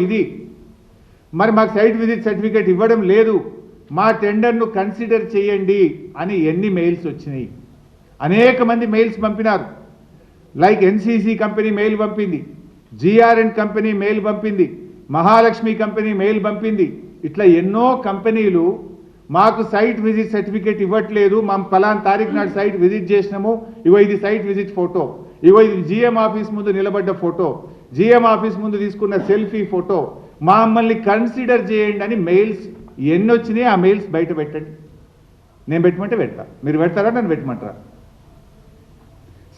ఇది మరి మాకు సైట్ విజిట్ సర్టిఫికేట్ ఇవ్వడం లేదు, మా టెండర్ను కన్సిడర్ చేయండి అని ఎన్ని మెయిల్స్ వచ్చినాయి? అనేక మంది మెయిల్స్ పంపినారు. లైక్ ఎన్సీసీ కంపెనీ మెయిల్ పంపింది, జిఆర్ఎన్ కంపెనీ మెయిల్ పంపింది, మహాలక్ష్మి కంపెనీ మెయిల్ పంపింది. ఇట్లా ఎన్నో కంపెనీలు మాకు సైట్ విజిట్ సర్టిఫికేట్ ఇవ్వట్లేదు, మా ఫలానా తారీఖు నాడు సైట్ విజిట్ చేసినాము, ఇగో ఇది సైట్ విజిట్ ఫోటో, ఇగో ఇది జిఎం ఆఫీస్ ముందు నిలబడ్డ ఫోటో, జిఎం ఆఫీస్ ముందు తీసుకున్న సెల్ఫీ ఫోటో, మమ్మల్ని కన్సిడర్ చేయండి అని మెయిల్స్ ఎన్ని వచ్చినాయి? ఆ మెయిల్స్ బయట పెట్టండి. నేను పెట్టమంటే పెడతా, మీరు పెడతారా? నన్ను పెట్టమంటారా?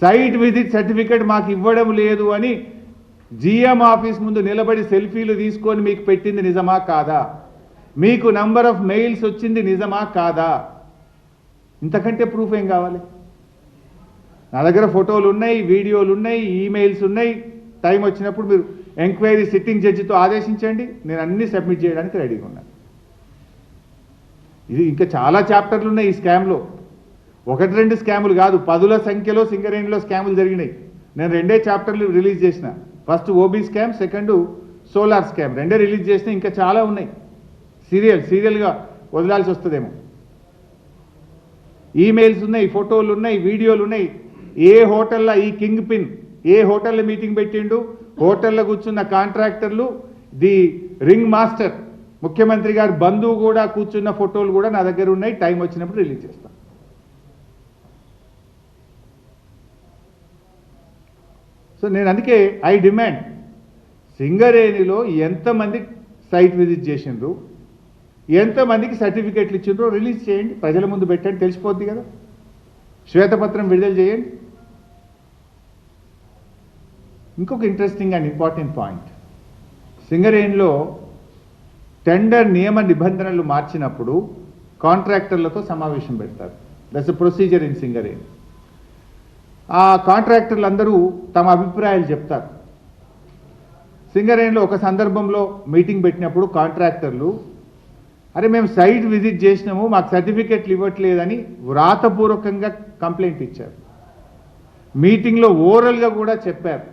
సైట్ విజిట్ సర్టిఫికేట్ మాకు ఇవ్వడం లేదు అని జిఎం ఆఫీస్ ముందు నిలబడి సెల్ఫీలు తీసుకొని మీకు పెట్టింది నిజమా కాదా? మీకు నంబర్ ఆఫ్ మెయిల్స్ వచ్చింది నిజమా కాదా? ఇంతకంటే ప్రూఫ్ ఏం కావాలి? నా దగ్గర ఫోటోలు ఉన్నాయి, వీడియోలు ఉన్నాయి, ఈమెయిల్స్ ఉన్నాయి. టైం వచ్చినప్పుడు మీరు ఎంక్వైరీ సిట్టింగ్ జడ్జితో ఆదేశించండి, నేను అన్ని సబ్మిట్ చేయడానికి రెడీగా ఉన్నాను. ఇది ఇంకా చాలా చాప్టర్లు ఉన్నాయి ఈ స్కామ్లో. 1-2 స్కాములు కాదు, 10ల సంఖ్యలో సింగరేణిలో స్కాములు జరిగినాయి. నేను 2 చాప్టర్లు రిలీజ్ చేసిన. First OB scam, second solar scam, 2 release చేసిన. ఇంకా చాలా ఉన్నాయి. సీరియల్గా వదలాల్సి వస్తుందేమో. ఈమెయిల్స్ ఉన్నాయి, ఫోటోలు ఉన్నాయి, వీడియోలు ఉన్నాయి. ఏ హోటల్లో ఈ కింగ్ పిన్ ఏ హోటల్లో మీటింగ్ పెట్టిండు, హోటల్లో కూర్చున్న కాంట్రాక్టర్లు, ది రింగ్ మాస్టర్, ముఖ్యమంత్రి గారి బంధువు కూడా కూర్చున్న ఫోటోలు కూడా నా దగ్గర ఉన్నాయి. టైం వచ్చినప్పుడు రిలీజ్ చేస్తాను. సో నేను అందుకే ఐ డిమాండ్, సింగరేణిలో ఎంతమంది సైట్ విజిట్ చేసిండ్రు, ఎంతమందికి సర్టిఫికేట్లు ఇచ్చిండ్రో రిలీజ్ చేయండి, ప్రజల ముందు పెట్టండి, తెలిసిపోద్ది కదా. శ్వేతపత్రం విడుదల చేయండి. ఇంకొక ఇంట్రెస్టింగ్ అండ్ ఇంపార్టెంట్ పాయింట్, సింగరేణిలో టెండర్ నియమ నిబంధనలు మార్చినప్పుడు కాంట్రాక్టర్లతో సమావేశం పెడతారు. That's a procedure in Singareni. ఆ కాంట్రాక్టర్లు అందరూ తమ అభిప్రాయాలు చెప్తారు. సింగరేణిలో ఒక సందర్భంలో మీటింగ్ పెట్టినప్పుడు కాంట్రాక్టర్లు, అరే మేము సైట్ విజిట్ చేసినాము, మాకు సర్టిఫికెట్లు ఇవ్వట్లేదని వ్రాతపూర్వకంగా కంప్లైంట్ ఇచ్చారు. మీటింగ్లో ఓరల్గా కూడా చెప్పారు.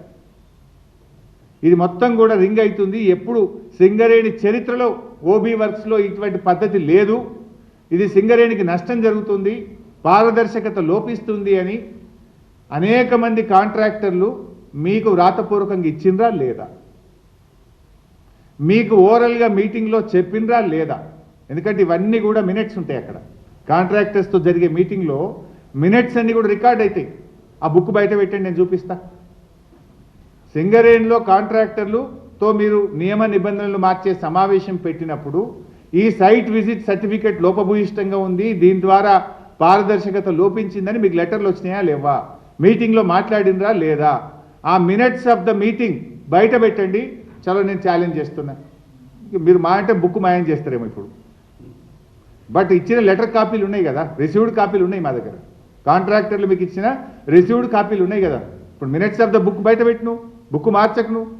ఇది మొత్తం కూడా రింగ్ అవుతుంది. ఎప్పుడు సింగరేణి చరిత్రలో ఓబీ వర్క్స్లో ఇటువంటి పద్ధతి లేదు, ఇది సింగరేణికి నష్టం జరుగుతుంది, పారదర్శకత లోపిస్తుంది అని అనేక మంది కాంట్రాక్టర్లు మీకు వ్రాతపూర్వకంగా ఇచ్చిండ్రా లేదా? మీకు ఓరల్గా మీటింగ్లో చెప్పిండ్రా లేదా? ఎందుకంటే ఇవన్నీ కూడా మినిట్స్ ఉంటాయి. అక్కడ కాంట్రాక్టర్స్తో జరిగే మీటింగ్లో మినిట్స్ అన్నీ కూడా రికార్డ్ అవుతాయి. ఆ బుక్ బయట పెట్టండి, నేను చూపిస్తా. సింగరేణిలో కాంట్రాక్టర్లుతో మీరు నియమ నిబంధనలు మార్చే సమావేశం పెట్టినప్పుడు ఈ సైట్ విజిట్ సర్టిఫికేట్ లోపభూయిష్టంగా ఉంది, దీని ద్వారా పారదర్శకత లోపించిందని మీకు లెటర్లు వచ్చినాయా లేవా? మీటింగ్లో మాట్లాడినరా లేదా? ఆ మినిట్స్ ఆఫ్ ద మీటింగ్ బయట పెట్టండి. చలో నేను ఛాలెంజ్ చేస్తున్నా. మీరు మా అంటే బుక్ మాయం చేస్తారేమో ఇప్పుడు. బట్ ఇచ్చిన లెటర్ కాపీలు ఉన్నాయి కదా, రిసీవ్డ్ కాపీలు ఉన్నాయి మా దగ్గర. కాంట్రాక్టర్లు మీకు ఇచ్చిన రిసీవ్డ్ కాపీలు ఉన్నాయి కదా. ఇప్పుడు మినిట్స్ ఆఫ్ ద బుక్ బయట పెట్టు, బుక్ మార్చకు నువ్వు.